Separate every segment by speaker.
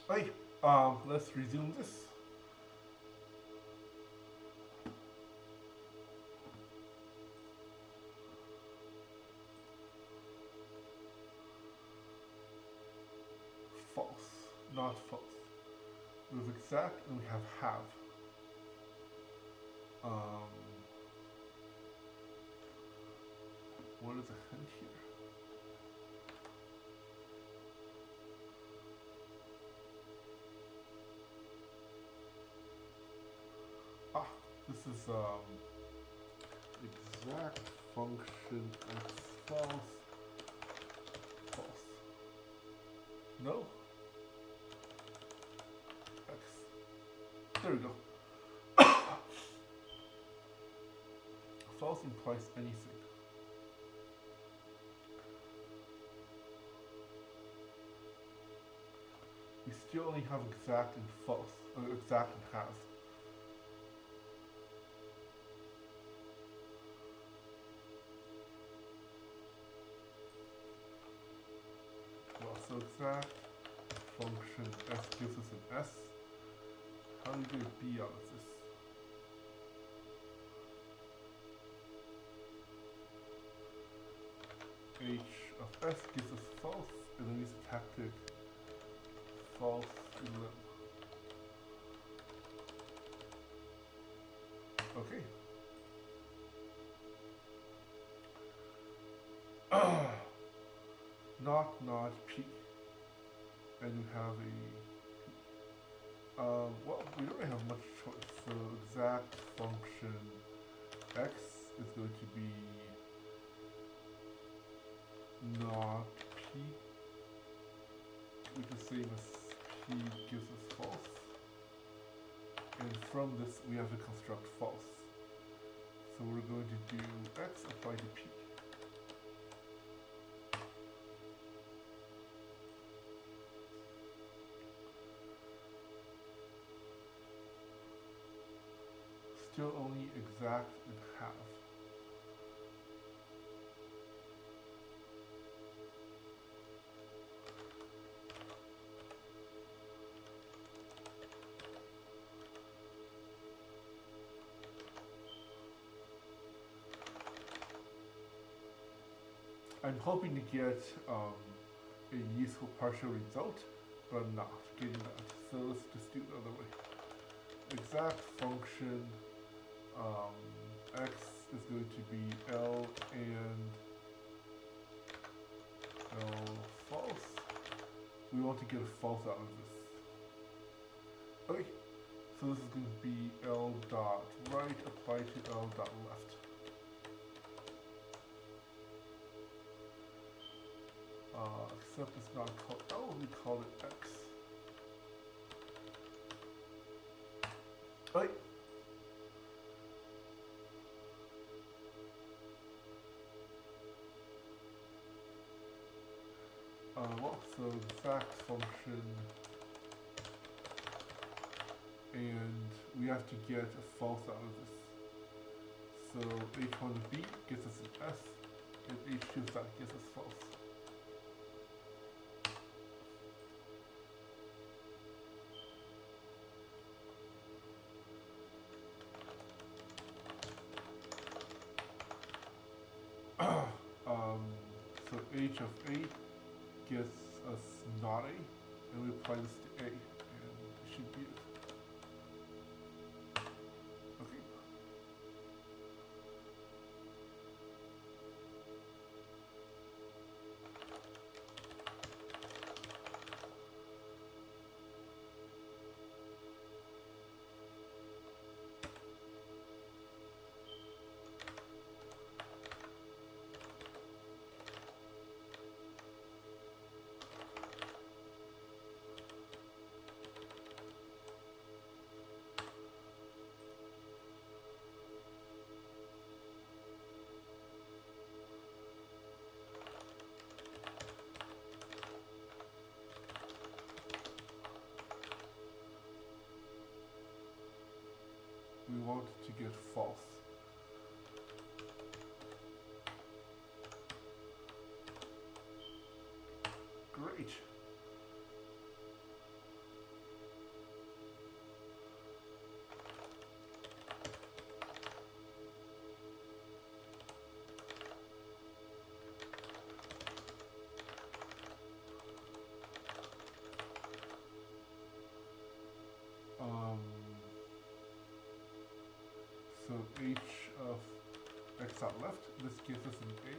Speaker 1: Hey, let's resume this. False, not false. We have exact and we have have. Um, what is a hint here? Ah, this is exact function x false, false. No, x. There we go. False implies anything. We still only have exact and false, or exact and have. Well, so exact function s gives us an s. How do we get a b out of this? H of s gives us false, and then we use the tactic false lim. Okay. Not p. And we have well, we don't really have much choice. So exact function x is going to be not p, which is the same as p gives us false. And from this, we have to construct false. So we're going to do x applied to p. Still only exact and have. I'm hoping to get a useful partial result, but I'm not getting that. So let's just do it the other way. Exact function x is going to be L and L false. We want to get a false out of this. Okay, so this is going to be L dot right applied to L dot left. Except it's not called L, we call it X. Right. Well, so exact function, and we have to get a false out of this. So h1 of b gives us an s, and h2 of that gives us false. So h of a gives us not a, and we apply this to a, and it should be it. Okay. We want to get false. Great. So h of x dot left, this gives us an a.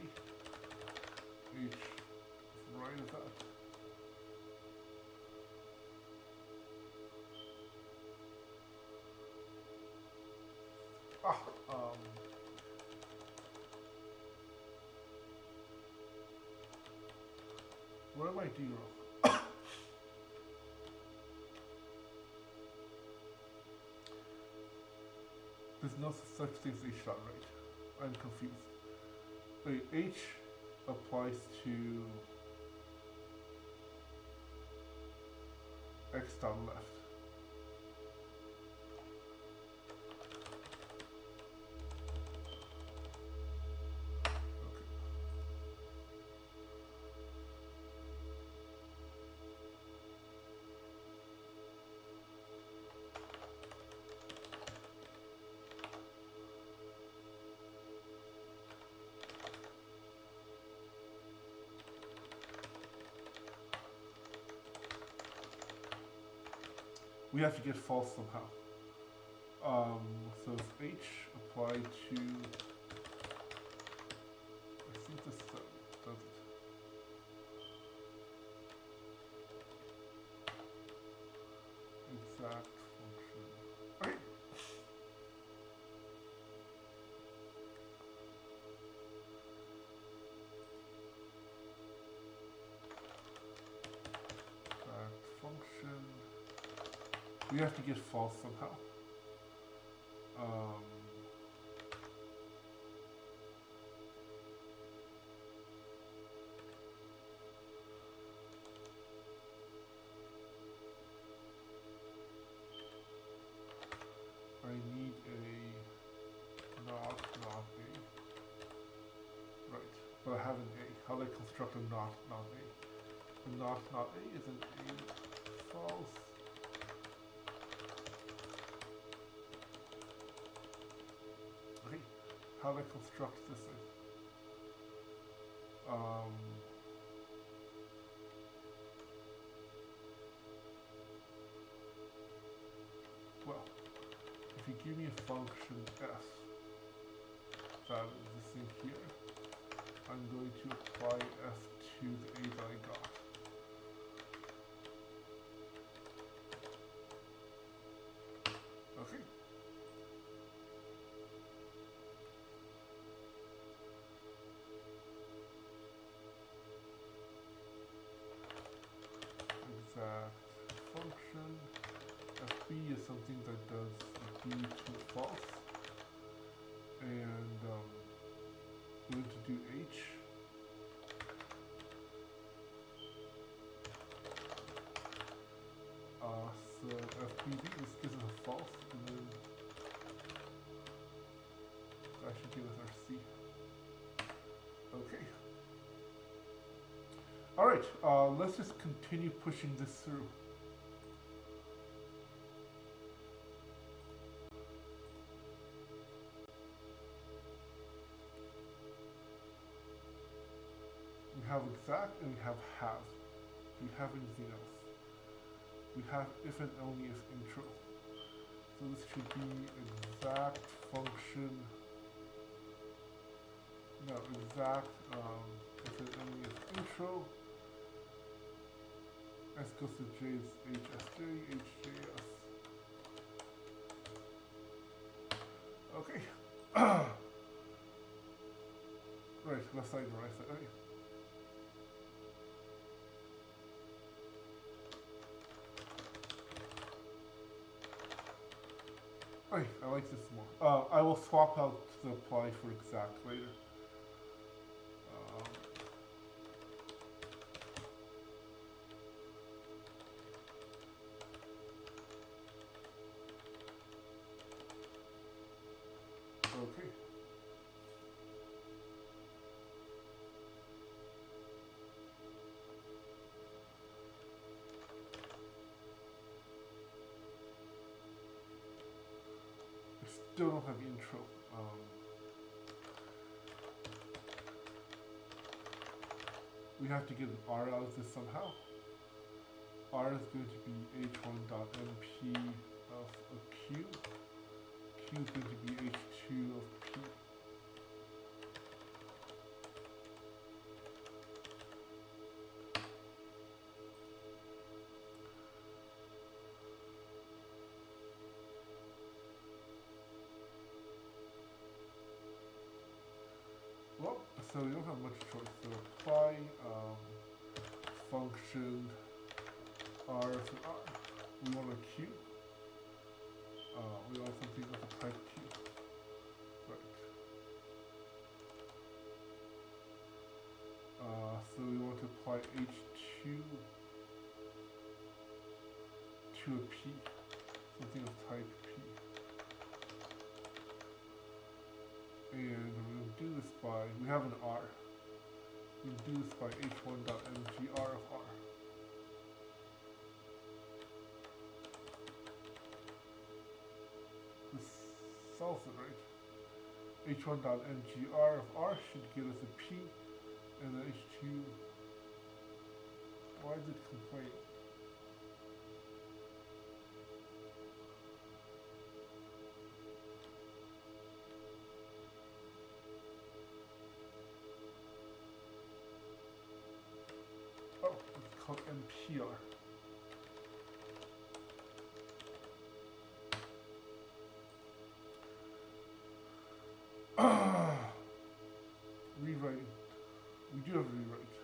Speaker 1: H right of that. What am I doing wrong? There's no such thing as h dot right. I'm confused. Wait, h applies to x dot left. We have to get false somehow. So it's h applied to, I think this does it. Exact function. Okay. Exact function. We have to get false somehow. I need a not a. Right, but I have an a. How do I construct a not a? A not a is an a false. Okay, how do I construct this thing? Well, if you give me a function f that is this thing here, I'm going to apply f to the a that I got. Okay. Exact function. fb is something that does b to false, and we're going to do h. So fbd, this gives us a false, and then that should give us our c. Okay. Alright, let's just continue pushing this through. We have exact and we have have. Do we have anything else? We have if and only if intro. So this should be exact function. No, exact if and only if intro. S goes to J is HSJ, HJS. Okay. Right, left side and right side. Okay. Okay, I like this more. I will swap out the apply for exact later. Okay. I still don't have intro. We have to get an R out of this somehow. R is going to be h1.mp of a q. Q H2 is going to be H2 of P. Well, so we don't have much choice. So apply function R for R. We want a Q. We want something of the type Q. Right. So we want to apply H2 to a P. Something of type P. And we're going to do this by, we have an R. We can do this by h1.mgr of R. This solves it, right? h1.mgr of R should give us a P, and then h2, why did it complain? Oh, it's called MPR. Rewriting. We do have a rewrite.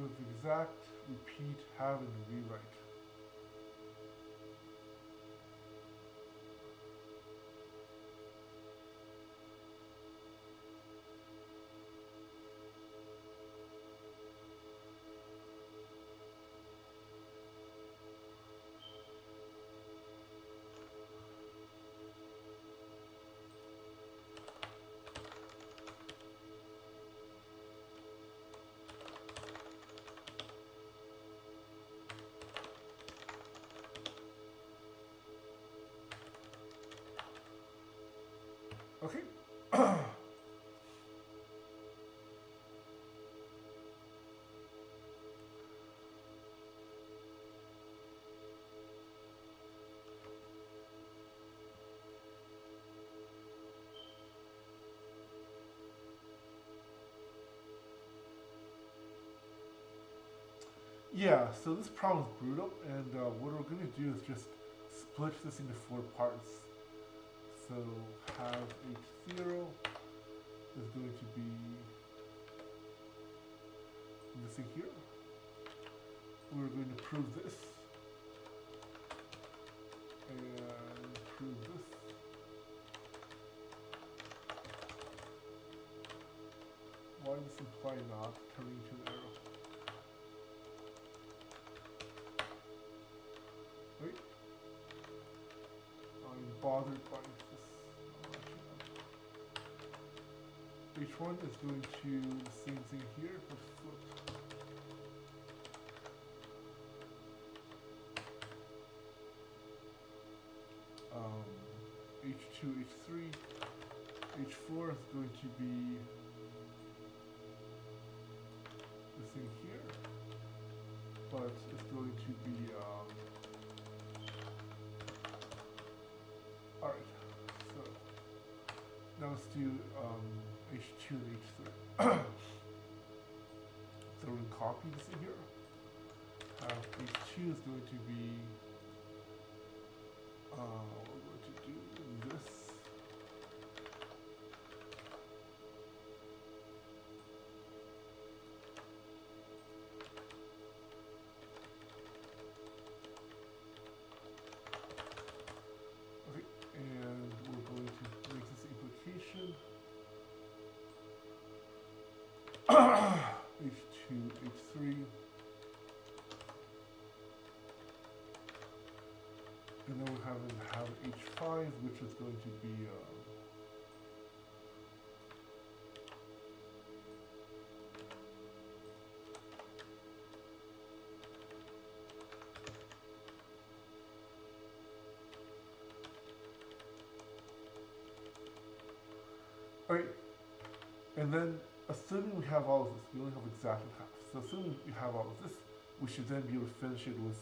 Speaker 1: With exact, repeat, have, and rewrite. Okay. Yeah, so this problem is brutal, and what we're going to do is just split this into 4 parts. So have H0 is going to be missing here. We're going to prove this, and prove this. Why does this imply not turning to an arrow? Wait. I'm bothered by this. H1 is going to the same thing here, but flip. H2, H3, H4 is going to be this thing here, but it's going to be alright, so now let's do H2 and H3. So we're going to copy this in here. H2 is going to be we're going to do this. Okay, and we're going to make this implication. H2, H3. And then we have H5, which is going to be And then, assuming we have all of this, we only have exactly half. So assuming we have all of this, we should then be able to finish it with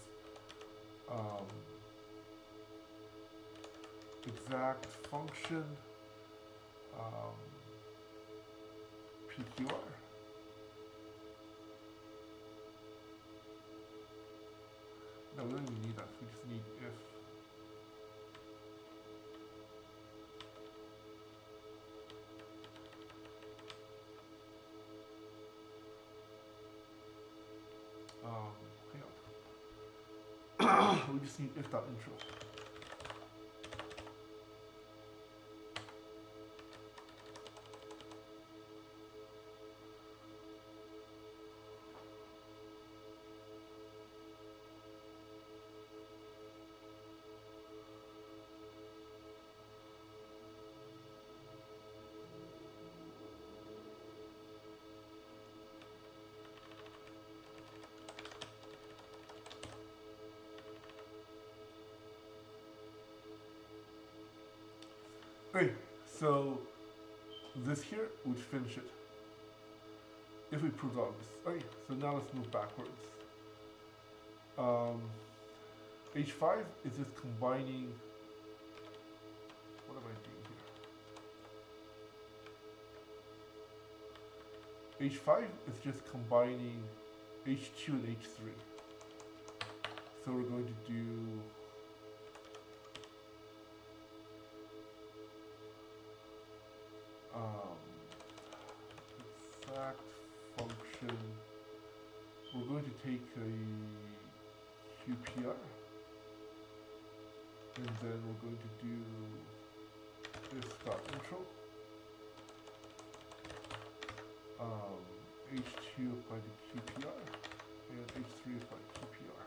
Speaker 1: exact function PQR. No, we don't even need that. We just need if. Hang on. We just need if.intro. Okay, so this here would finish it if we proved all this. Okay, so now let's move backwards. H5 is just combining. What am I doing here? H5 is just combining H2 and H3. So we're going to do exact function. We're going to take a QPR, and then we're going to do this.intro. H2 applied to QPR, and H3 applied to QPR.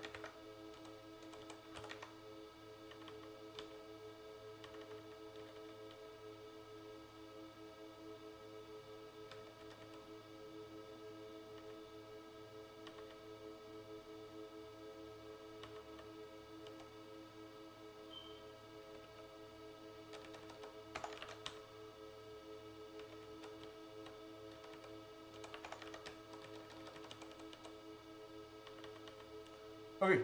Speaker 1: Okay,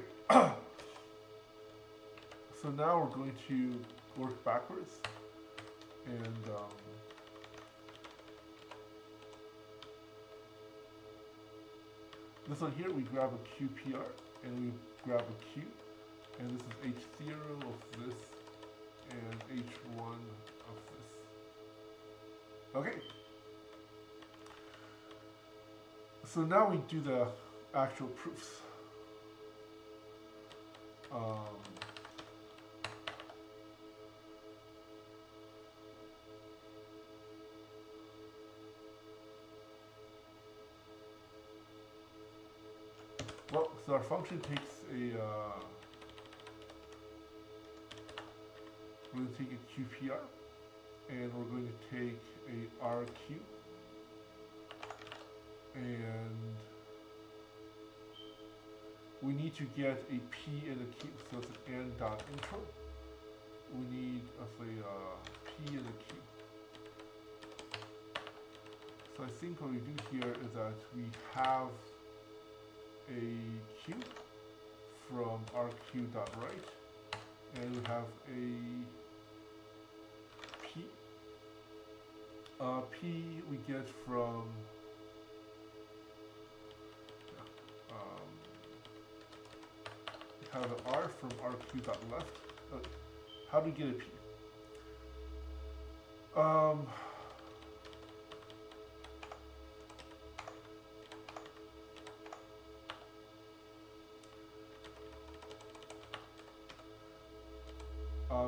Speaker 1: so now we're going to work backwards, and this one here, we grab a QPR, and we grab a Q, and this is H0 of this, and H1 of this. Okay, so now we do the actual proofs. Well, so our function takes a, we're going to take a QPR, and we're going to take a RQ, and we need to get a P and a Q, so it's an n.intro. We need a P and a Q. So I think what we do here is that we have a Q from RQ.write, and we have a P. P we get from we have an R from RQ.left. How do we get a P?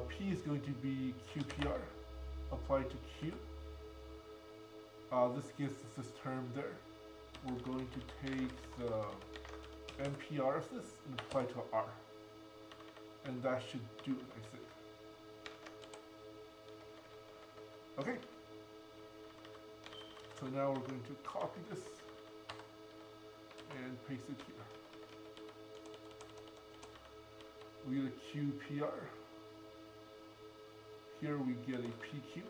Speaker 1: P is going to be QPR applied to Q. This gives us this term there. We're going to take the NPR of this and apply to R. And that should do it, I think. Okay. So now we're going to copy this and paste it here. We get a QPR. Here we get a PQ.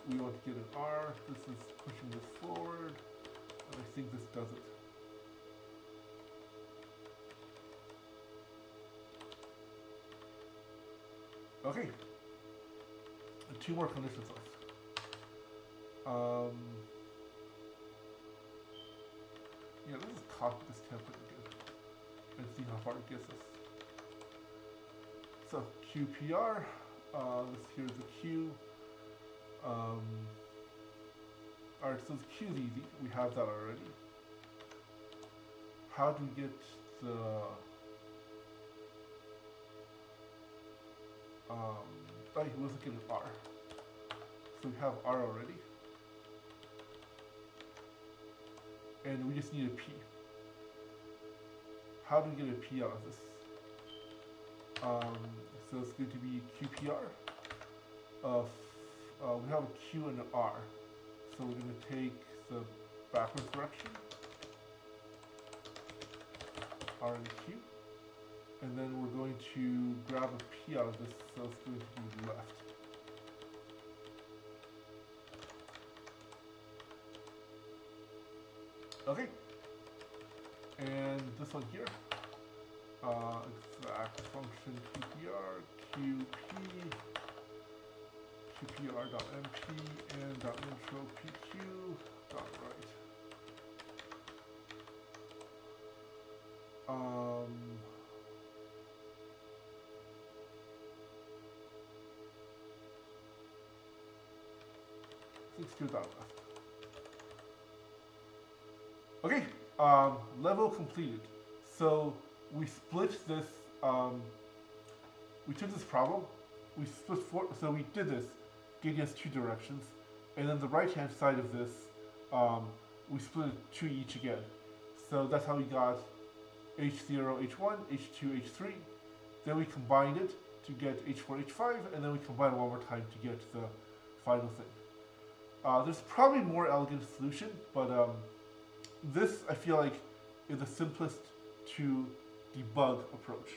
Speaker 1: we want to get an R. This is pushing this forward, and I think this does it. Okay, and 2 more conditions left. Yeah, let's just copy this template again and see how far it gets us. So QPR, here's the Q. Alright, so the Q is easy. We have that already. How do we get the let's get an R. So we have R already. And we just need a P. How do we get a P out of this? So it's going to be QPR of, we have a Q and an R. So we're going to take the backwards direction, R and Q. And then we're going to grab a P out of this, so it's going to be left. Okay. And this one here, exact function QPR, QP, QPR.mp, and .intro PQ, .write. Let's do that left. Okay, level completed. So we split this, we took this problem, we split so we did this, getting us 2 directions, and then the right hand side of this, we split it 2 each again. So that's how we got H0, H1, H2, H3. Then we combined it to get H4, H5, and then we combine it one more time to get the final thing. There's probably more elegant solution, but this I feel like is the simplest to debug approach.